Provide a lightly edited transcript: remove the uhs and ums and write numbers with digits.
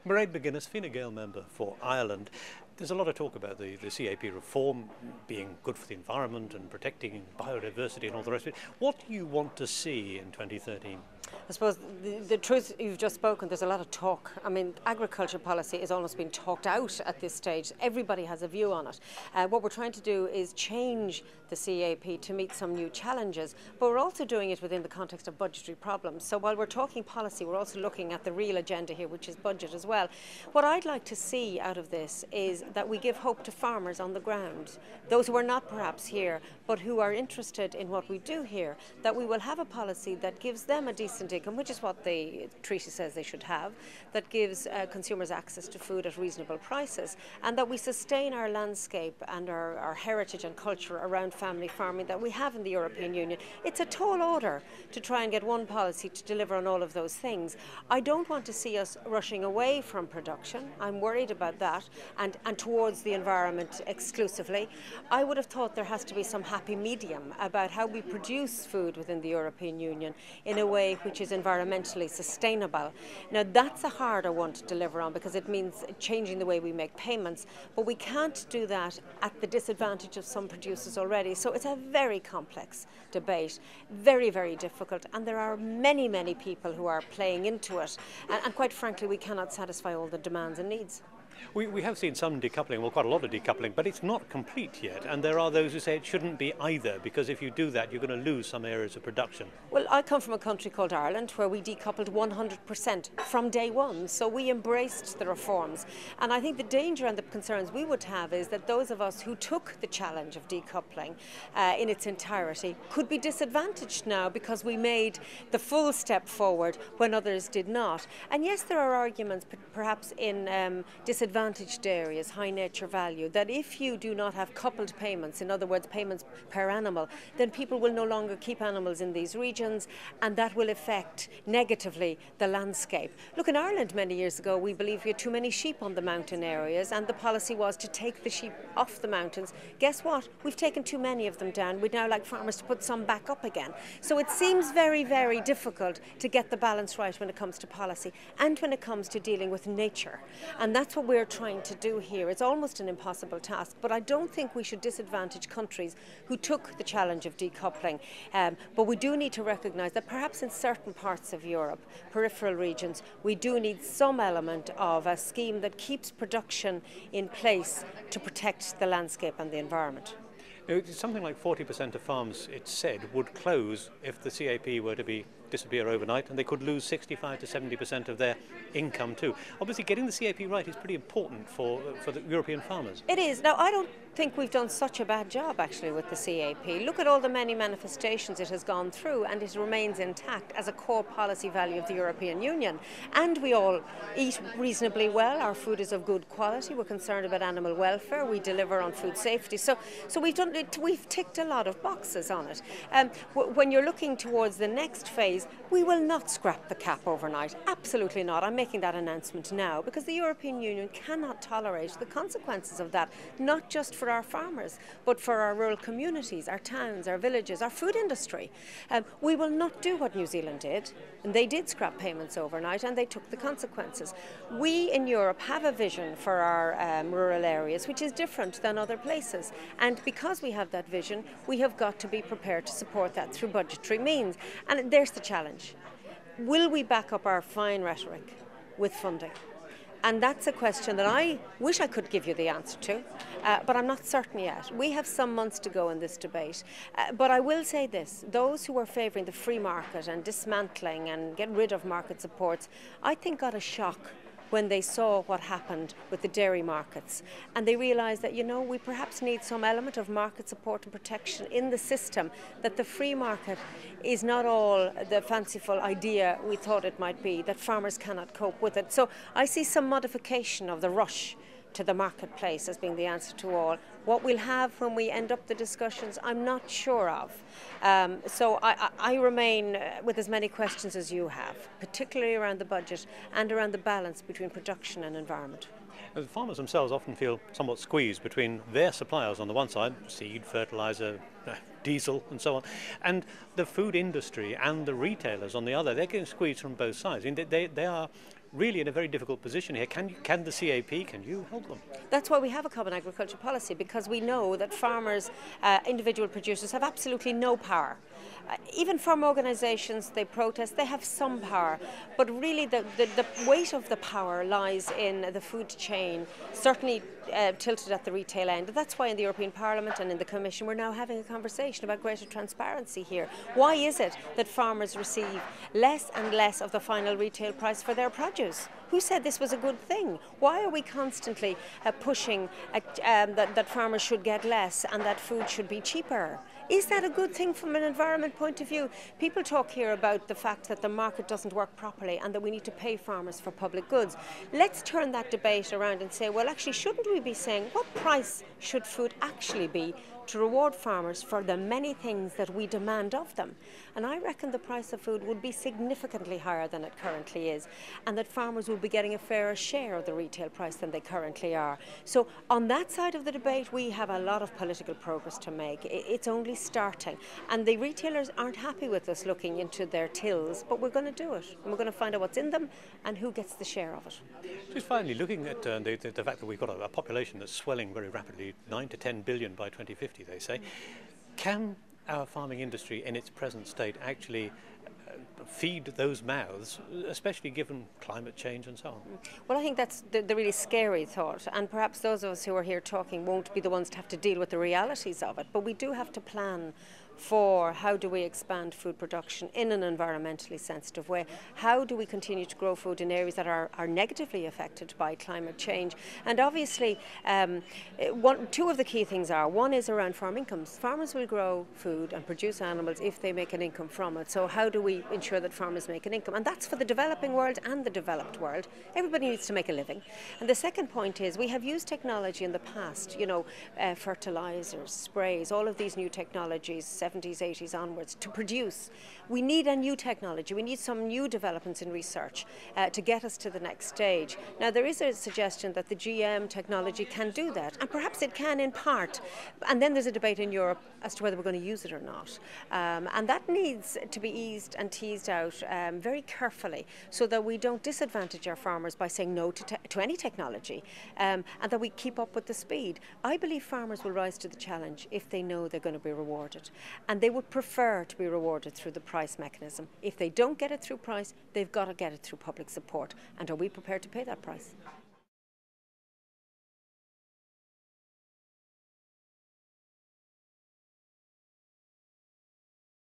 Mairead McGuinness, Fine Gael member for Ireland. There's a lot of talk about the CAP reform being good for the environment and protecting biodiversity and all the rest of it. What do you want to see in 2013? I suppose the truth, you've just spoken, there's a lot of talk. I mean, agriculture policy is almost being talked out at this stage. Everybody has a view on it. What we're trying to do is change the CAP to meet some new challenges, but we're also doing it within the context of budgetary problems. So while we're talking policy, we're also looking at the real agenda here, which is budget as well. What I'd like to see out of this is that we give hope to farmers on the ground, those who are not perhaps here, but who are interested in what we do here, that we will have a policy that gives them a decent income, which is what the treaty says they should have, that gives consumers access to food at reasonable prices, and that we sustain our landscape and our heritage and culture around family farming that we have in the European Union. It's a tall order to try and get one policy to deliver on all of those things. I don't want to see us rushing away from production. I'm worried about that, and towards the environment exclusively. I would have thought there has to be some happy medium about how we produce food within the European Union in a way which is environmentally sustainable. Now that's a harder one to deliver on because it means changing the way we make payments, but we can't do that at the disadvantage of some producers already. So it's a very complex debate, very, very difficult, and there are many, many people who are playing into it, and quite frankly we cannot satisfy all the demands and needs. We have seen some decoupling, well, quite a lot of decoupling, but it's not complete yet. And there are those who say it shouldn't be either, because if you do that, you're going to lose some areas of production. Well, I come from a country called Ireland, where we decoupled 100% from day one. So we embraced the reforms. And I think the danger and the concerns we would have is that those of us who took the challenge of decoupling in its entirety could be disadvantaged now because we made the full step forward when others did not. And yes, there are arguments, perhaps in disadvantaged areas, high nature value, that if you do not have coupled payments, in other words payments per animal, then people will no longer keep animals in these regions, and that will affect negatively the landscape. Look, in Ireland many years ago we believed we had too many sheep on the mountain areas, and the policy was to take the sheep off the mountains. Guess what? We've taken too many of them down. We'd now like farmers to put some back up again. So it seems very, very difficult to get the balance right when it comes to policy and when it comes to dealing with nature, and that's what we're trying to do here. It's almost an impossible task, but I don't think we should disadvantage countries who took the challenge of decoupling. But we do need to recognise that perhaps in certain parts of Europe, peripheral regions, we do need some element of a scheme that keeps production in place to protect the landscape and the environment. Something like 40% of farms, it's said, would close if the CAP were to disappear overnight, and they could lose 65 to 70% of their income too. Obviously, getting the CAP right is pretty important for the European farmers. It is. Now, I don't think we've done such a bad job actually with the CAP. Look at all the many manifestations it has gone through, and it remains intact as a core policy value of the European Union. And we all eat reasonably well. Our food is of good quality. We're concerned about animal welfare. We deliver on food safety. So we've ticked a lot of boxes on it. When you're looking towards the next phase, we will not scrap the cap overnight. Absolutely not. I'm making that announcement now because the European Union cannot tolerate the consequences of that, not just for our farmers, but for our rural communities, our towns, our villages, our food industry. We will not do what New Zealand did, and they did scrap payments overnight, and they took the consequences. We in Europe have a vision for our rural areas, which is different than other places, and because we have that vision, we have got to be prepared to support that through budgetary means. And there's the challenge. Will we back up our fine rhetoric with funding? And that's a question that I wish I could give you the answer to, but I'm not certain yet. We have some months to go in this debate. But I will say this, those who are favouring the free market and dismantling and getting rid of market supports, I think got a shock when they saw what happened with the dairy markets, and they realised that, you know, we perhaps need some element of market support and protection in the system, that the free market is not all the fanciful idea we thought it might be, that farmers cannot cope with it. So I see some modification of the rush to the marketplace as being the answer to all. What we'll have when we end up the discussions, I'm not sure of. So I remain with as many questions as you have, particularly around the budget and around the balance between production and environment. The farmers themselves often feel somewhat squeezed between their suppliers on the one side, seed, fertiliser, diesel and so on, and the food industry and the retailers on the other. They're getting squeezed from both sides. I mean, they are really in a very difficult position here. Can the CAP, can you help them? That's why we have a common agriculture policy, because we know that farmers, individual producers, have absolutely no power. Even farm organisations, they protest, they have some power, but really the weight of the power lies in the food chain, certainly tilted at the retail end. That's why in the European Parliament and in the Commission we're now having a conversation about greater transparency here. Why is it that farmers receive less and less of the final retail price for their produce? Who said this was a good thing? Why are we constantly pushing that farmers should get less and that food should be cheaper? Is that a good thing from an environment point of view? People talk here about the fact that the market doesn't work properly and that we need to pay farmers for public goods. Let's turn that debate around and say, well, actually, shouldn't we be saying what price should food actually be to reward farmers for the many things that we demand of them? And I reckon the price of food would be significantly higher than it currently is, and that farmers will be getting a fairer share of the retail price than they currently are. So on that side of the debate, we have a lot of political progress to make. It's only starting, and the retailers aren't happy with us looking into their tills, but we're going to do it, and we're going to find out what's in them and who gets the share of it. Just finally, looking at the fact that we've got a population that's swelling very rapidly, 9 to 10 billion by 2050, they say, can our farming industry in its present state actually feed those mouths, especially given climate change and so on? Well, I think that's the really scary thought, and perhaps those of us who are here talking won't be the ones to have to deal with the realities of it, but we do have to plan for how do we expand food production in an environmentally sensitive way. How do we continue to grow food in areas that are negatively affected by climate change? And obviously, two of the key things are, one is around farm incomes. Farmers will grow food and produce animals if they make an income from it. So how do we ensure that farmers make an income? And that's for the developing world and the developed world. Everybody needs to make a living. And the second point is we have used technology in the past, fertilizers, sprays, all of these new technologies, 70s, 80s onwards, to produce. We need a new technology. We need some new developments in research to get us to the next stage. Now, there is a suggestion that the GM technology can do that, and perhaps it can in part. And then there's a debate in Europe as to whether we're going to use it or not. And that needs to be eased and teased out very carefully so that we don't disadvantage our farmers by saying no to any technology, and that we keep up with the speed. I believe farmers will rise to the challenge if they know they're going to be rewarded. And they would prefer to be rewarded through the price mechanism. If they don't get it through price, they've got to get it through public support. And are we prepared to pay that price?